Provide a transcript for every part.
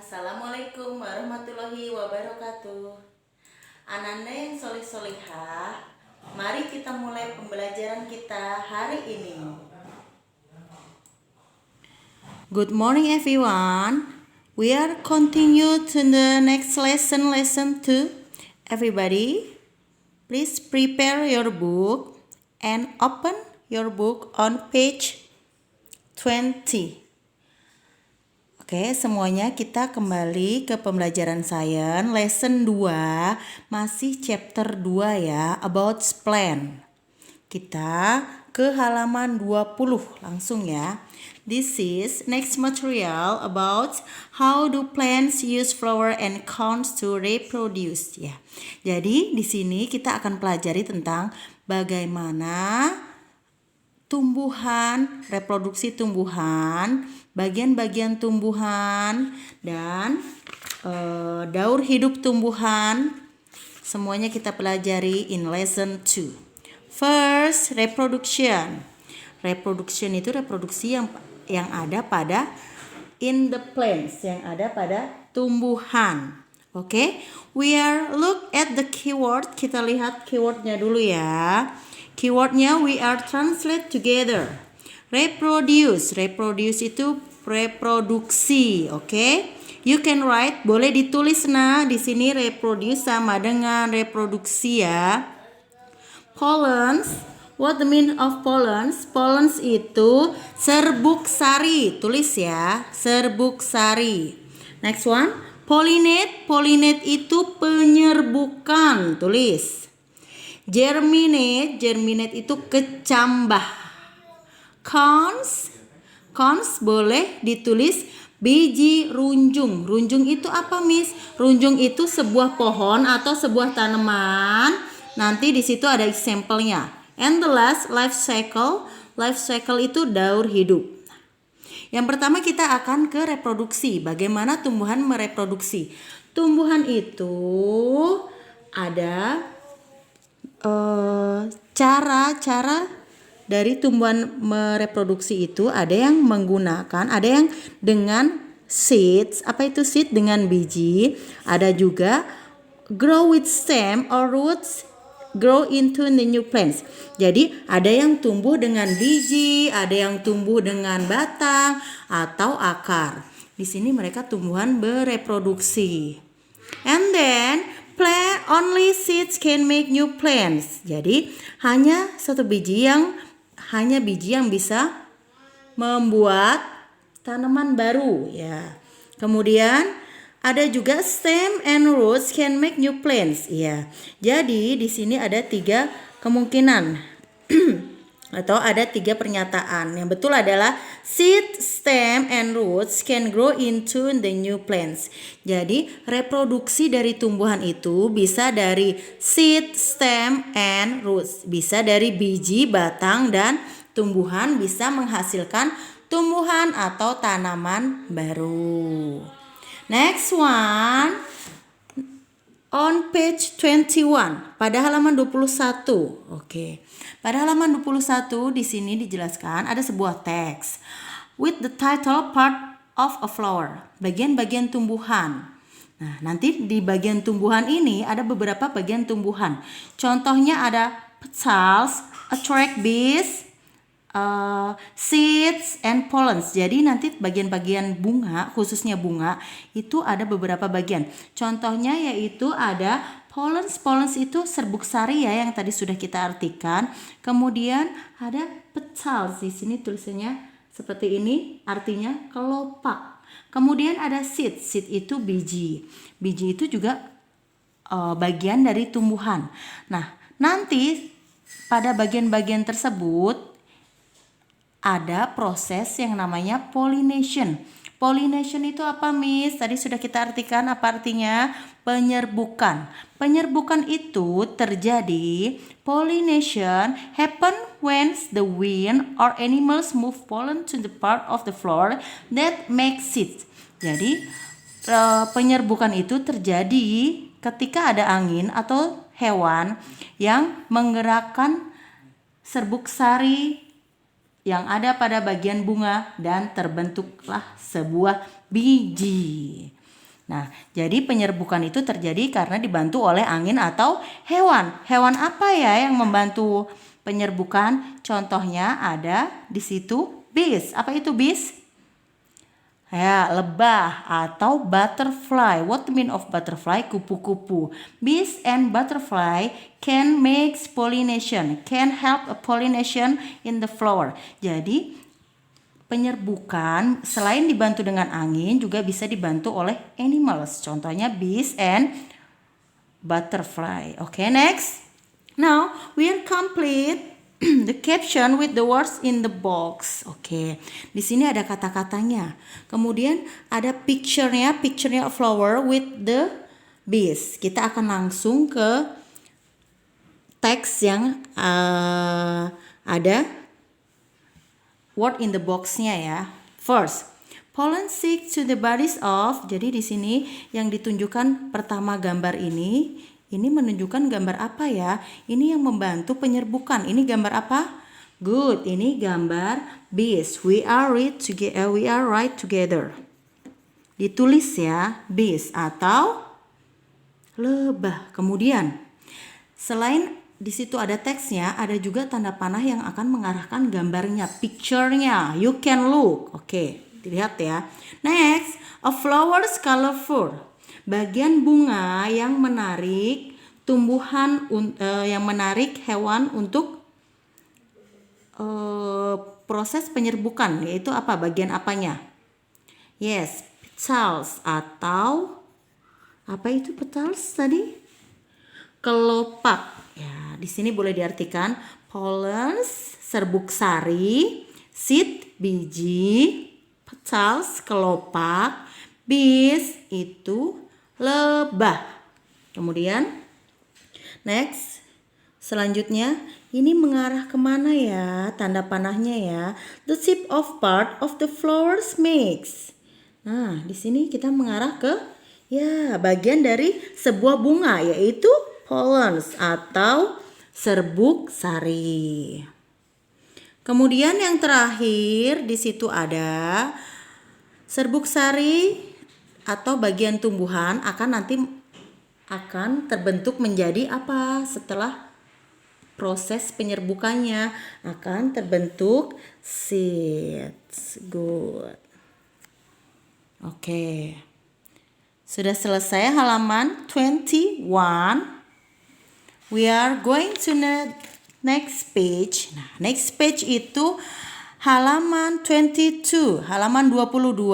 Assalamualaikum warahmatullahi wabarakatuh. Ananda yang solih-solihah, mari kita mulai pembelajaran kita hari ini. Good morning everyone. We are continue to the next lesson, lesson 2. Everybody, please prepare your book and open your book on page 20. Oke, semuanya kita kembali ke pembelajaran sains lesson 2, masih chapter 2 ya, about plant. Kita ke halaman 20 langsung ya. This is next material about how do plants use flower and cones to reproduce ya. Jadi di sini kita akan pelajari tentang bagaimana tumbuhan, reproduksi tumbuhan, bagian-bagian tumbuhan, dan daur hidup tumbuhan. Semuanya kita pelajari in lesson 2. First, reproduction. Reproduction itu reproduksi yang ada pada in the plants, yang ada pada tumbuhan. Oke, we are look at the keyword. Kita lihat keywordnya dulu ya. Keywordnya we are translate together. Reproduce. Reproduce itu reproduksi, oke? You can write, boleh ditulis nah di sini reproduce sama dengan reproduksi ya. Pollens. What the meaning of pollens? Pollens itu serbuk sari. Tulis ya, serbuk sari. Next one, pollinate. Pollinate itu penyerbukan. Tulis. Germinate. Germinate itu kecambah. Cones. Cones boleh ditulis biji runjung. Runjung itu apa, Miss? Runjung itu sebuah pohon atau sebuah tanaman. Nanti di situ ada example-nya. And the last, life cycle. Life cycle itu daur hidup. Yang pertama kita akan ke reproduksi. Bagaimana tumbuhan mereproduksi? Tumbuhan itu ada cara-cara dari tumbuhan mereproduksi itu. Ada yang menggunakan, ada yang dengan seeds. Apa itu seed? Dengan biji. Ada juga grow with stem or roots, grow into the new plants. Jadi ada yang tumbuh dengan biji, ada yang tumbuh dengan batang atau akar. Di sini mereka tumbuhan bereproduksi. And then plant only seeds can make new plants. Jadi hanya biji yang bisa membuat tanaman baru ya. Kemudian ada juga stem and roots can make new plants ya. Jadi di sini ada 3 kemungkinan atau ada 3 pernyataan. Yang betul adalah seed, stem, and roots can grow into the new plants. Jadi reproduksi dari tumbuhan itu bisa dari seed, stem, and roots. Bisa dari biji, batang, dan tumbuhan bisa menghasilkan tumbuhan atau tanaman baru. Next one, on page 21, pada halaman 21. Oke. Pada halaman 21 di sini dijelaskan ada sebuah teks with the title part of a flower, bagian-bagian tumbuhan. Nah, nanti di bagian tumbuhan ini ada beberapa bagian tumbuhan. Contohnya ada petals, attract bees, seeds and pollens. Jadi nanti bagian-bagian bunga, khususnya bunga, itu ada beberapa bagian. Contohnya yaitu ada pollens. Pollens itu serbuk sari ya, yang tadi sudah kita artikan. Kemudian ada petals. Di sini tulisannya seperti ini, artinya kelopak. Kemudian ada seed. Seed itu biji. Biji itu juga bagian dari tumbuhan. Nah, nanti pada bagian-bagian tersebut ada proses yang namanya pollination. Pollination itu apa, Miss? Tadi sudah kita artikan apa artinya? Penyerbukan. Penyerbukan itu terjadi, pollination happen when the wind or animals move pollen to the part of the flower that makes seeds. Jadi penyerbukan itu terjadi ketika ada angin atau hewan yang menggerakkan serbuk sari yang ada pada bagian bunga dan terbentuklah sebuah biji. Nah, jadi penyerbukan itu terjadi karena dibantu oleh angin atau hewan. Hewan apa ya yang membantu penyerbukan? Contohnya ada di situ bees. Apa itu bees? Ya, lebah atau butterfly. What the mean of butterfly? Kupu-kupu. Bees and butterfly can make pollination, can help a pollination in the flower. Jadi, penyerbukan selain dibantu dengan angin juga bisa dibantu oleh animals. Contohnya bees and butterfly. Okay, next. Now, we are complete the caption with the words in the box. Oke, di sini ada kata-katanya. Kemudian ada picture-nya a flower with the bees. Kita akan langsung ke teks yang ada word in the box-nya ya. First, pollen stick to the bodies of. Jadi di sini yang ditunjukkan pertama gambar ini menunjukkan gambar apa ya? Ini yang membantu penyerbukan. Ini gambar apa? Good. Ini gambar bees. We are right together. Ditulis ya, bees atau lebah. Kemudian selain di situ ada teksnya, ada juga tanda panah yang akan mengarahkan gambarnya, picture-nya. You can look. Oke, dilihat ya. Next, a flower's colorful. Bagian bunga yang menarik tumbuhan yang menarik hewan untuk proses penyerbukan, yaitu apa? Bagian apanya? Yes, petals atau apa itu petals tadi? Kelopak. Ya, di sini boleh diartikan pollens, serbuk sari, seed, biji, petals, kelopak, bees itu lebah. Kemudian next, selanjutnya ini mengarah kemana ya tanda panahnya ya? The tip of part of the flowers mix. Nah, di sini kita mengarah ke ya bagian dari sebuah bunga, yaitu pollens atau serbuk sari. Kemudian yang terakhir di situ ada serbuk sari atau bagian tumbuhan akan terbentuk menjadi apa? Setelah proses penyerbukannya akan terbentuk seeds. Good. Oke. Sudah selesai halaman 21. We are going to the next page. Nah, next page itu halaman 22, halaman 22,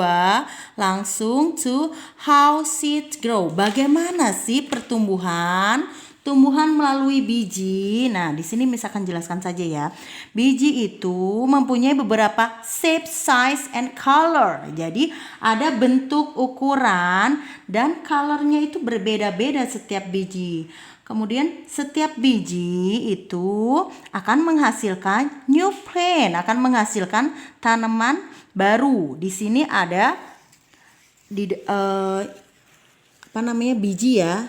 langsung to how seeds grow. Bagaimana sih pertumbuhan? Tumbuhan melalui biji. Nah, di sini misalkan jelaskan saja ya. Biji itu mempunyai beberapa shape, size, and color. Jadi, ada bentuk, ukuran, dan colornya itu berbeda-beda setiap biji. Kemudian setiap biji itu akan menghasilkan new plant, akan menghasilkan tanaman baru. Di sini ada biji ya.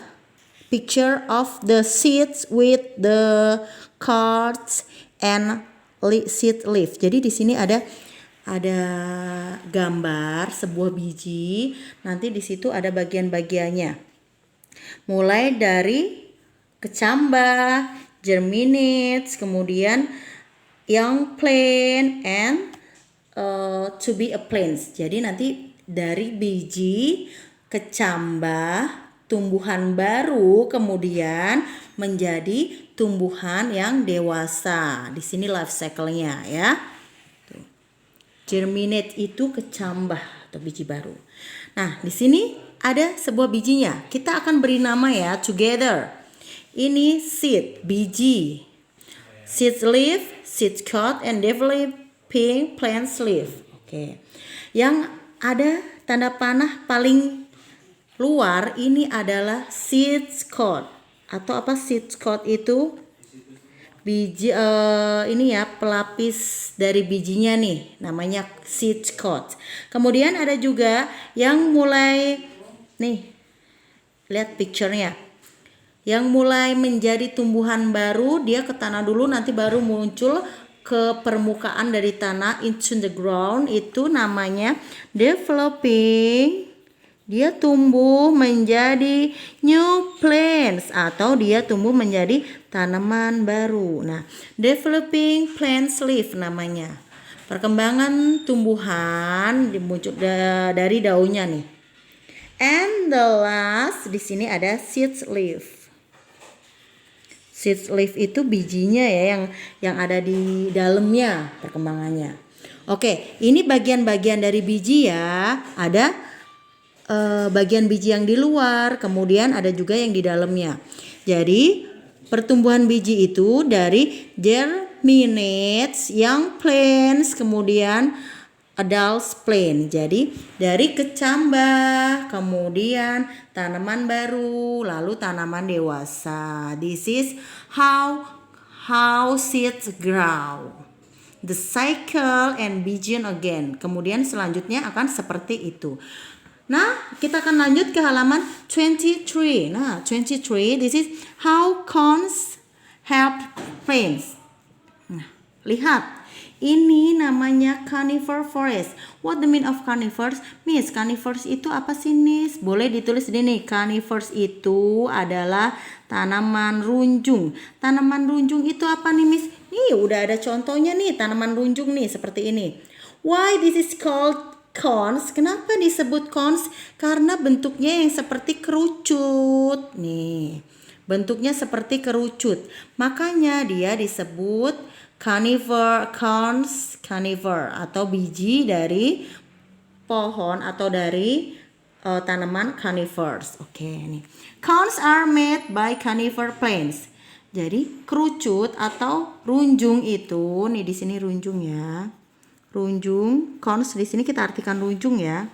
Picture of the seeds with the cards and seed leaf. Jadi di sini ada gambar sebuah biji. Nanti di situ ada bagian-bagiannya. Mulai dari kecambah, germinates, kemudian young plant and to be a plant. Jadi nanti dari biji, kecambah, tumbuhan baru, kemudian menjadi tumbuhan yang dewasa. Di sini life cycle-nya ya. Germinate itu kecambah atau biji baru. Nah, di sini ada sebuah bijinya. Kita akan beri nama ya, together. Ini seed, biji. Seed leaf, seed coat, and developing plant leaf. Oke. Yang ada tanda panah paling luar ini adalah seed coat. Atau apa seed coat itu? Biji ini ya pelapis dari bijinya nih, namanya seed coat. Kemudian ada juga yang mulai nih, lihat picture-nya. Yang mulai menjadi tumbuhan baru, dia ke tanah dulu, nanti baru muncul ke permukaan dari tanah, into the ground, itu namanya developing Dia tumbuh menjadi new plants atau dia tumbuh menjadi tanaman baru. Nah, developing plants leaf namanya. Perkembangan tumbuhan dimuncul dari daunnya nih. And the last di sini ada seed leaf. Seed leaf itu bijinya ya yang ada di dalamnya perkembangannya. Oke, ini bagian-bagian dari biji ya. Ada bagian biji yang di luar, kemudian ada juga yang di dalamnya. Jadi pertumbuhan biji itu dari germinates, young plants, kemudian adult plant. Jadi dari kecambah, kemudian tanaman baru, lalu tanaman dewasa. This is how seeds grow. The cycle and begin again. Kemudian selanjutnya akan seperti itu. Nah, kita akan lanjut ke halaman 23. Nah, 23, this is how cones help plants. Nah, lihat. Ini namanya conifer forest. What the mean of conifers? Miss, conifers itu apa sih, Miss? Boleh ditulis di sini. Conifers itu adalah tanaman runjung. Tanaman runjung itu apa nih, Miss? Nih, udah ada contohnya nih, tanaman runjung nih, seperti ini. Why this is called cones? Kenapa disebut cones? Karena bentuknya yang seperti kerucut. Nih, bentuknya seperti kerucut. Makanya dia disebut cones atau biji dari pohon atau dari tanaman conifers. Oke, nih. Cones are made by conifer plants. Jadi kerucut atau runjung itu, nih di sini runjung ya. Runjung, cones di sini kita artikan runjung ya.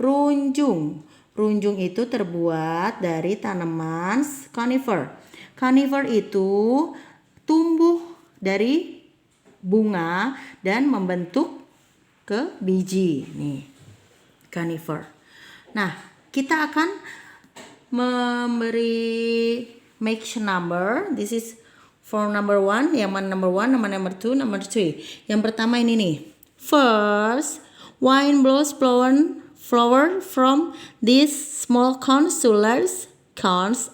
Runjung itu terbuat dari tanaman conifer. Conifer itu tumbuh dari bunga dan membentuk ke biji. Nih, conifer. Nah, kita akan memberi make number. This is for number 1. Yang mana number 1, number 2, number 3. Yang pertama ini nih. First, wind blows flower from these small cones to large cones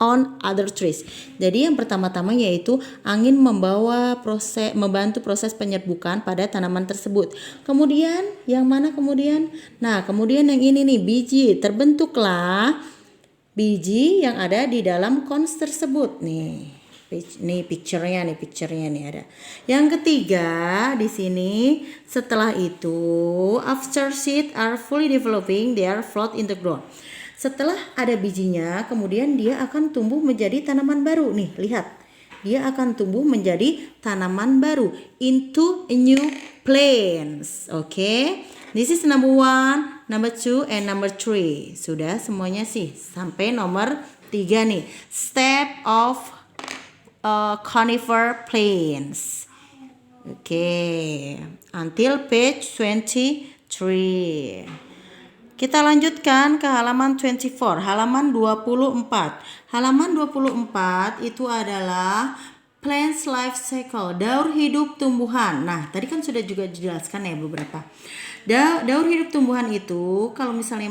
on other trees. Jadi yang pertama-tama yaitu angin membantu proses penyerbukan pada tanaman tersebut. Kemudian yang mana kemudian? Nah, kemudian yang ini nih, biji. Terbentuklah biji yang ada di dalam cones tersebut nih. Nih picture-nya nih ada. Yang ketiga di sini, setelah itu after seeds are fully developing, they are float in the ground. Setelah ada bijinya, kemudian dia akan tumbuh menjadi tanaman baru. Nih, lihat. Dia akan tumbuh menjadi tanaman baru into a new plants. Oke. This is number 1, number 2, and number 3. Sudah semuanya sih sampai nomor 3 nih. Step of conifer plants. Oke, until page 23. Kita lanjutkan ke halaman 24, halaman 24. Halaman 24 itu adalah plants life cycle, daur hidup tumbuhan. Nah, tadi kan sudah juga dijelaskan ya beberapa. Daur hidup tumbuhan itu kalau misalnya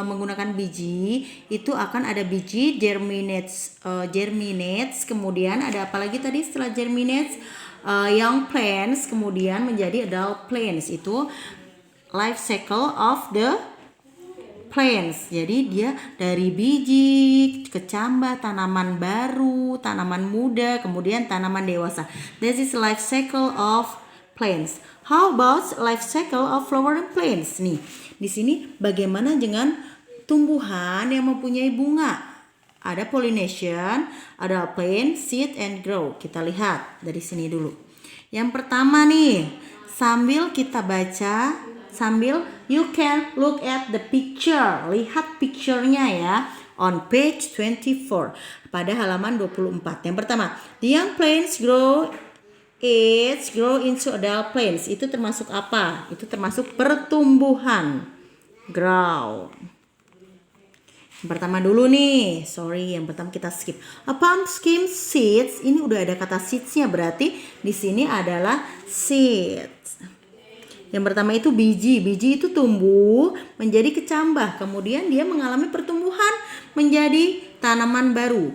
menggunakan biji, itu akan ada biji germinates, kemudian ada apa lagi tadi setelah germinates, young plants, kemudian menjadi adult plants. Itu life cycle of the plants. Jadi dia dari biji, kecambah, tanaman baru, tanaman muda, kemudian tanaman dewasa. This is life cycle of plants. How about life cycle of flowering plants? Nih, di sini bagaimana dengan tumbuhan yang mempunyai bunga? Ada pollination, ada plant, seed, and grow. Kita lihat dari sini dulu. Yang pertama nih, sambil kita baca, sambil you can look at the picture. Lihat picture-nya ya. On page 24 pada halaman 24. Yang pertama, the young plants grow into adult plants. Itu termasuk apa? Itu termasuk pertumbuhan. Grow. Yang pertama dulu nih. Sorry, yang pertama kita skip. A pumpkin seeds. Ini udah ada kata seeds-nya, berarti di sini adalah seeds. Yang pertama itu biji. Biji itu tumbuh menjadi kecambah. Kemudian dia mengalami pertumbuhan menjadi tanaman baru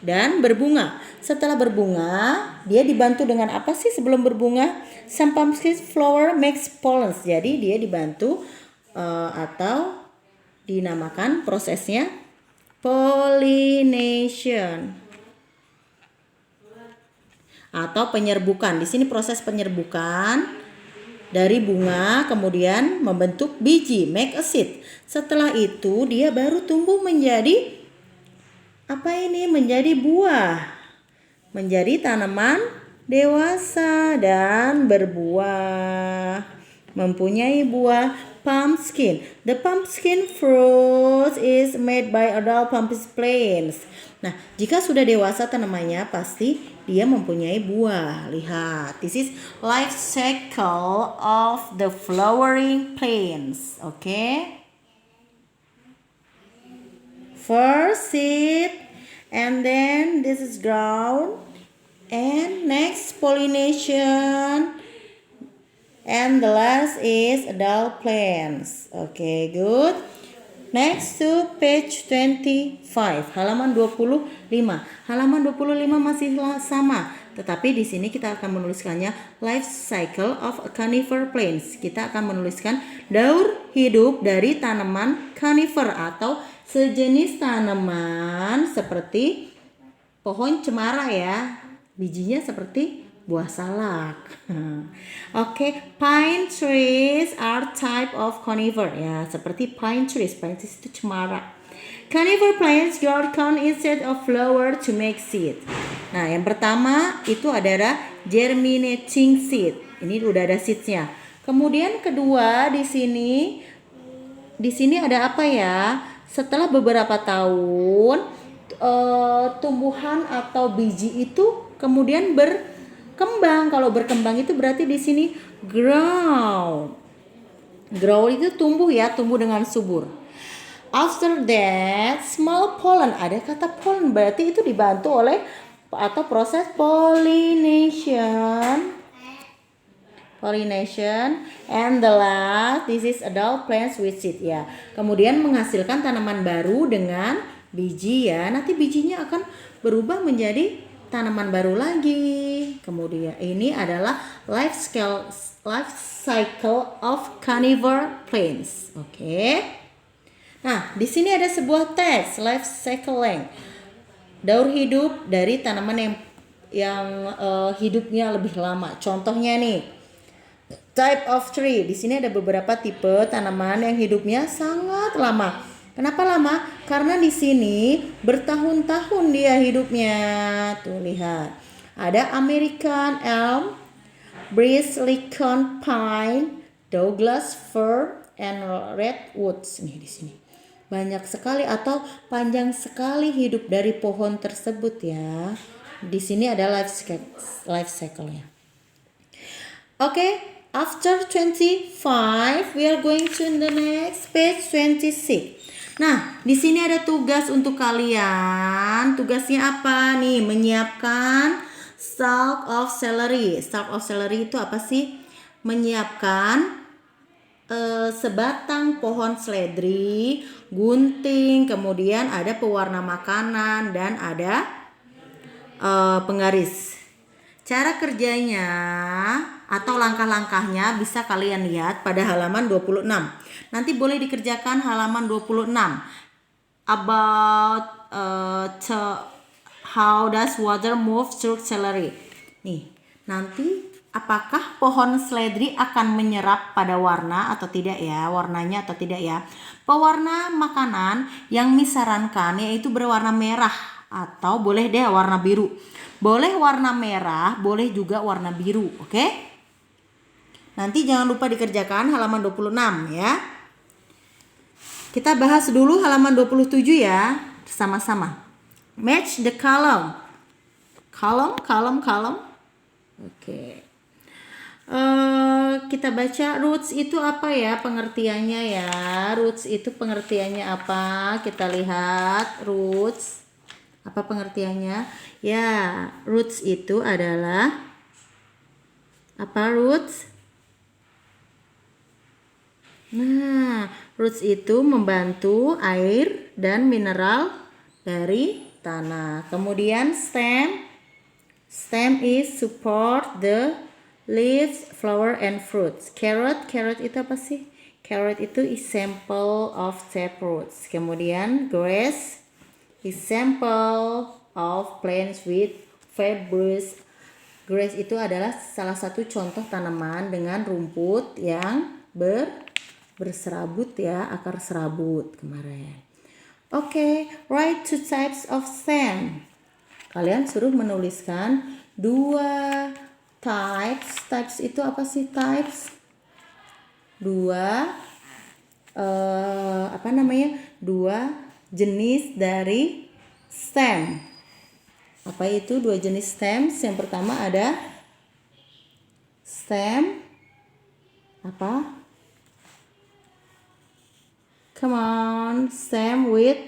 dan berbunga. Setelah berbunga, dia dibantu dengan apa sih sebelum berbunga? Some pumpkin flower makes pollen. Jadi dia dibantu atau dinamakan prosesnya pollination atau penyerbukan. Di sini proses penyerbukan dari bunga kemudian membentuk biji, make a seed. Setelah itu dia baru tumbuh menjadi apa ini? Menjadi buah. Menjadi tanaman dewasa dan berbuah. Mempunyai buah pumpkin. The pumpkin fruit is made by adult pumpkin plants. Nah, jika sudah dewasa tanamannya pasti dia mempunyai buah. Lihat, this is life cycle of the flowering plants. Okay? First seed, and then this is ground, and next pollination, and the last is adult plants. Okay, good. Next to page 25, halaman 25. Halaman 25 masih sama, tetapi di sini kita akan menuliskannya life cycle of conifer plants. Kita akan menuliskan daur hidup dari tanaman conifer atau sejenis tanaman seperti pohon cemara ya. Bijinya seperti buah salak. Oke, pine trees are type of conifer ya, seperti pine trees. Pine trees itu cemara. Conifer plants grow corn instead of flower to make seed. Nah, yang pertama itu adalah germinating seed. Ini udah ada seeds-nya. Kemudian kedua di sini ada apa ya? Setelah beberapa tahun tumbuhan atau biji itu kemudian berkembang. Kalau berkembang itu berarti di sini grow. Grow itu tumbuh ya, tumbuh dengan subur. After that, small pollen. Ada kata pollen, berarti itu dibantu oleh atau proses pollination. Pollination, and the last, this is adult plants with seed ya. Kemudian menghasilkan tanaman baru dengan biji ya. Nanti bijinya akan berubah menjadi tanaman baru lagi. Kemudian ini adalah life cycle of conifer plants. Oke. Nah, di sini ada sebuah teks life cycle length. Daur hidup dari tanaman yang hidupnya lebih lama. Contohnya nih. Type of tree. Di sini ada beberapa tipe tanaman yang hidupnya sangat lama. Kenapa lama? Karena di sini bertahun-tahun dia hidupnya. Tuh lihat. Ada American elm, Bristlecone pine, Douglas fir, and redwoods. Nih di sini. Banyak sekali atau panjang sekali hidup dari pohon tersebut ya. Di sini ada life cycle-nya. Okay. After 25, we are going to the next page 26. Nah, di sini ada tugas untuk kalian. Tugasnya apa nih? Menyiapkan stalk of celery. Stalk of celery itu apa sih? Menyiapkan sebatang pohon seledri, gunting, kemudian ada pewarna makanan dan ada penggaris. Cara kerjanya atau langkah-langkahnya bisa kalian lihat pada halaman 26. Nanti boleh dikerjakan halaman 26. About how does water move through celery. Nih, nanti apakah pohon seledri akan menyerap pada warna atau tidak ya? Warnanya atau tidak ya? Pewarna makanan yang disarankan yaitu berwarna merah atau boleh deh warna biru. Boleh warna merah, boleh juga warna biru, oke? Nanti jangan lupa dikerjakan halaman 26 ya. Kita bahas dulu halaman 27 ya, sama-sama. Match the column. Column. Oke. Kita baca roots itu apa ya pengertiannya ya? Roots itu pengertiannya apa? Kita lihat roots. Apa pengertiannya? Ya, roots itu adalah apa roots? Nah, roots itu membantu air dan mineral dari tanah. Kemudian stem. Stem is support the leaves, flower, and fruits. Carrot itu apa sih? Carrot itu example of taproots. Kemudian grass, example of plants with fibrous. Grass itu adalah salah satu contoh tanaman dengan rumput yang berserabut ya, akar serabut kemarin. Oke, write two types of stem. Kalian suruh menuliskan 2 types. Types itu apa sih types? 2 jenis dari stem. Apa itu 2 jenis stem? Yang pertama ada stem apa? Come on, stem with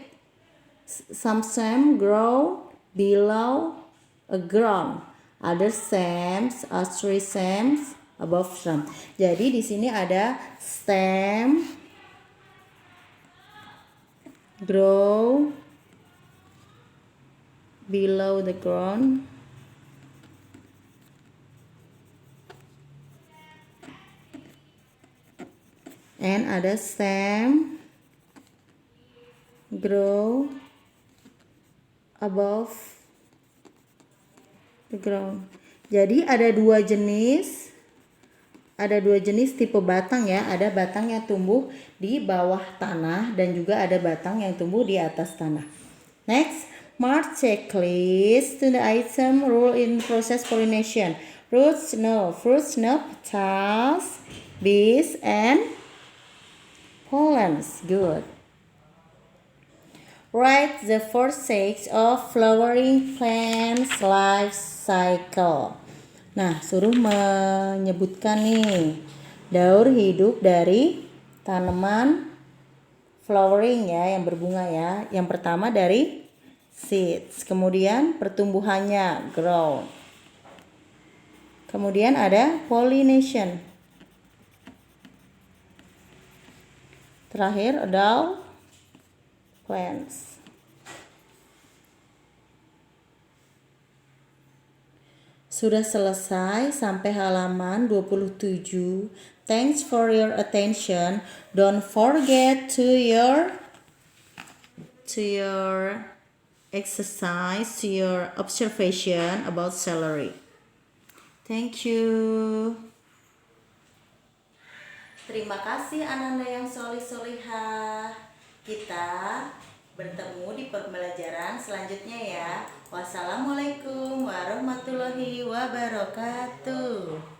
some stem grow below a ground. Other stems are three stems above ground. Jadi di sini ada stem grow below the ground. And ada stem grow above the ground. Jadi ada dua jenis tipe batang ya. Ada batang yang tumbuh di bawah tanah dan juga ada batang yang tumbuh di atas tanah. Next, mark checklist to the item rule in process pollination. Fruits no, petals, bees, and pollens. Good. Write the 4 stages of flowering plants life cycle. Nah, suruh menyebutkan nih daur hidup dari tanaman flowering ya, yang berbunga ya. Yang pertama dari seeds, kemudian pertumbuhannya grow. Kemudian ada pollination. Terakhir adult plants. Sudah selesai sampai halaman 27. Thanks for your attention. Don't forget to your exercise, to your observation about celery. Thank you. Terima kasih Ananda yang solih-solihah. Kita bertemu di pembelajaran selanjutnya ya. Wassalamualaikum warahmatullahi wabarakatuh.